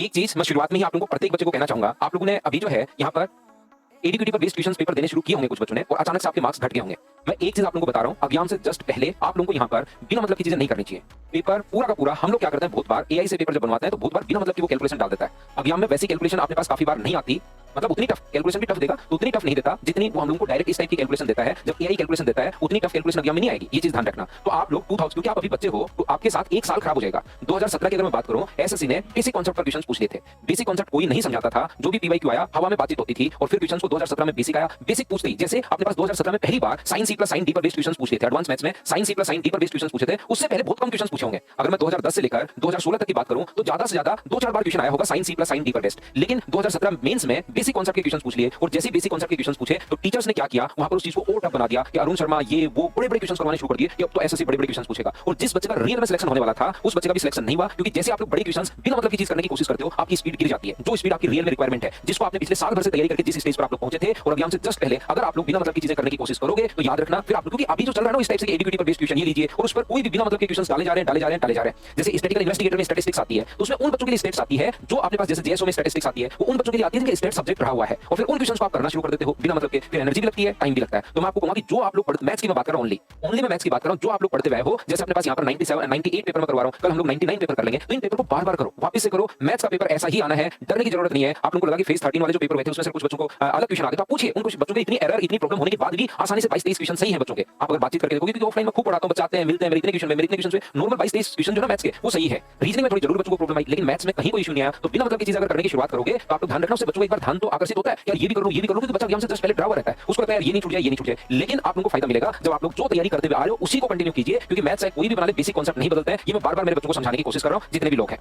एक चीज मैं शुरुआत में ही आप लोगों को प्रत्येक बच्चे को कहना चाहूंगा, आप लोगों ने अभी जो है यहाँ पर एडीक्यूटी पर बेस्ड ट्यूशन पेपर देने शुरू किए होंगे कुछ बच्चों ने और अचानक से आपके मार्क्स घट गए होंगे। मैं एक चीज आप लोगों को बता रहा हूं, एग्जाम से जस्ट पहले आप लोगों को यहाँ पर बिना मतलब की चीजें नहीं करनी चाहिए। पेपर पूरा का पूरा हम लोग क्या करते हैं, बहुत बार एआई से पेपर जब बनवाते हैं तो बहुत बार बिना मतलब की वो कैलकुलेशन डाल देता है। एग्जाम में वैसी कैलकुलेशन आपके पास काफी बार नहीं आती, मतलब उतनी टफ कैलकुलेशन भी टफ देगा तो उतनी टफ नहीं देता जितनी वो हम लोगों को डायरेक्ट इस टाइप की कैलकुलेशन देता है। जब एआई कैलकुलेशन देता है उतनी टफ कैलकुलेशन एग्जाम में नहीं आएगी, ये चीज ध्यान रखना। तो आप लोग 2000 क्योंकि आप अभी बच्चे हो तो आपके साथ एक साल खराब हो जाएगा। 2017 की अगर मैं बात करूं, एसएससी ने बेसिक कॉन्सेप्ट पर क्वेश्चंस पूछ लिए थे। बेसिक कॉन्सेप्ट कोई नहीं समझाता था, जो भी पीवाईक्यू आया हवा में बातचीत होती थी और फिर क्वेश्चंस को 2017 में बेसिक आया। बेसिक पूछते ही जैसे अपने पास 2017 में पहली बार sine C plus sine D पर बेस्ड क्वेश्चंस पूछे थे, एडवांस मैथ्स में sine C plus sine D पर बेस्ड क्वेश्चंस पूछे थे। उससे पहले बहुत कम क्वेश्चंस पूछे होंगे। अगर मैं 2010 से लेकर 2016 तक की बात करूं तो ज्यादा से ज्यादा 2-4 बार क्वेश्चन आया होगा sine C plus sine D पर बेस्ड। लेकिन 2017 मेंस में बेसिक कॉन्सेप्ट के क्वेश्चंस पूछ लिए और जैसे बेसिक कॉन्सेप्ट के क्वेश्चंस पूछे तो टीचर्स ने क्या किया, वहां पर उस चीज को और टफ बना दिया कि अरुण शर्मा ये वो बड़े-बड़े क्वेश्चंस करवाने शुरू कर दिए कि अब तो एसएससी बड़े-बड़े क्वेश्चंस पूछेगा। और जिस बच्चे का रियल में सिलेक्शन होने वाला था उस बच्चे का भी सिलेक्शन नहीं हुआ, क्योंकि जैसे आप लोग बड़े क्वेश्चंस बिना मतलब की चीज करने की कोशिश करते हो आपकी स्पीड गिर जाती है। जो स्पीड आपकी रियल में रिक्वायरमेंट है, जिसको आपने पिछले साल भर से तैयारी करके जिस स्टेज पर आप लोग पहुंचे थे और एग्जाम से जस्ट पहले अगर आप लोग बिना मतलब की चीजें करने की कोशिश करोगे तो याद रखना फिर आप लोग, क्योंकि अभी जो चल रहा है ना इस टाइप से एडीक्यूटी पर बेस्ड ट्यूशन ये लीजिए और उस पर कोई भी बिना मतलब के क्वेश्चंस डाले जा रहे हैं। जैसे स्टैटिस्टिकल इन्वेस्टिगेटर में स्टैटिस्टिक्स आती है तो उसमें उन बच्चों के लिए स्टेट्स आती है जो अपने पास, जैसे जेएसओ में स्टैटिस्टिक्स आती है वो उन बच्चों के लिए आती है जिनका स्टेट सब्जेक्ट रहा हुआ है और फिर उन क्वेश्चंस को आप करना शुरू कर देते हो बिना मतलब के, फिर एनर्जी भी लगती है, टाइम भी लगता है। तो मैं आपको कहूंगा कि जो आप लोग मैथ्स की मैं बात कर रहा हूं, ओनली मैं मैथ्स की बात कर रहा हूं, जो आप लोग पढ़ते हुए हो, जैसे अपने पास यहां पर 97 98 पेपर में करवा रहा हूं, कल हम लोग 99 पेपर कर लेंगे, तो इन पेपर को बार-बार करो, वापस से करो। मैथ्स का पेपर ऐसा ही आना है, डरने की जरूरत नहीं है। आप लोगों को लगा कि फेज 13 वाले जो पेपर हुए थे उसमें से कुछ बच्चों को अलग क्वेश्चन आ गए, तो आप पूछिए उन कुछ बच्चों के इतनी एरर इतनी प्रॉब्लम होने के बाद भी आसानी से 22-23 क्वेश्चन सही है बच्चों के। आप अगर बातचीत करके देखोगे, क्योंकि ऑफलाइन में खूब पढ़ाता हूं, बच्चे आते हैं मिलते हैं, मेरे इतने क्वेश्चन में नॉर्मल 22-23 क्वेश्चन जो ना मैथ्स के वो सही है। रीजनिंग में थोड़ी जरूर बच्चों को प्रॉब्लम आई, लेकिन मैथ्स में कहीं कोई इशू नहीं आया। तो बिना मतलब की चीज अगर करने की शुरुआत करोगे तो आप लोग ध्यान रखना, उससे बच्चों को एक बार ध्यान तो आकर्षित होता है यार ये भी कर लो क्योंकि बच्चा एग्जाम से जस्ट पहले डरा हुआ रहता है, उसको लगता है ये नहीं छूट जाए। लेकिन आप लोगों को फायदा मिलेगा जब आप लोग जो तैयारी करते हुए आ रहे हो उसी को कंटिन्यू कीजिए, क्योंकि मैथ्स है कोई भी बना ले बेसिक कॉन्सेप्ट नहीं बदलता है। ये मैं बार-बार मेरे बच्चों को समझाने की कोशिश कर रहा हूं जितने भी लोग हैं।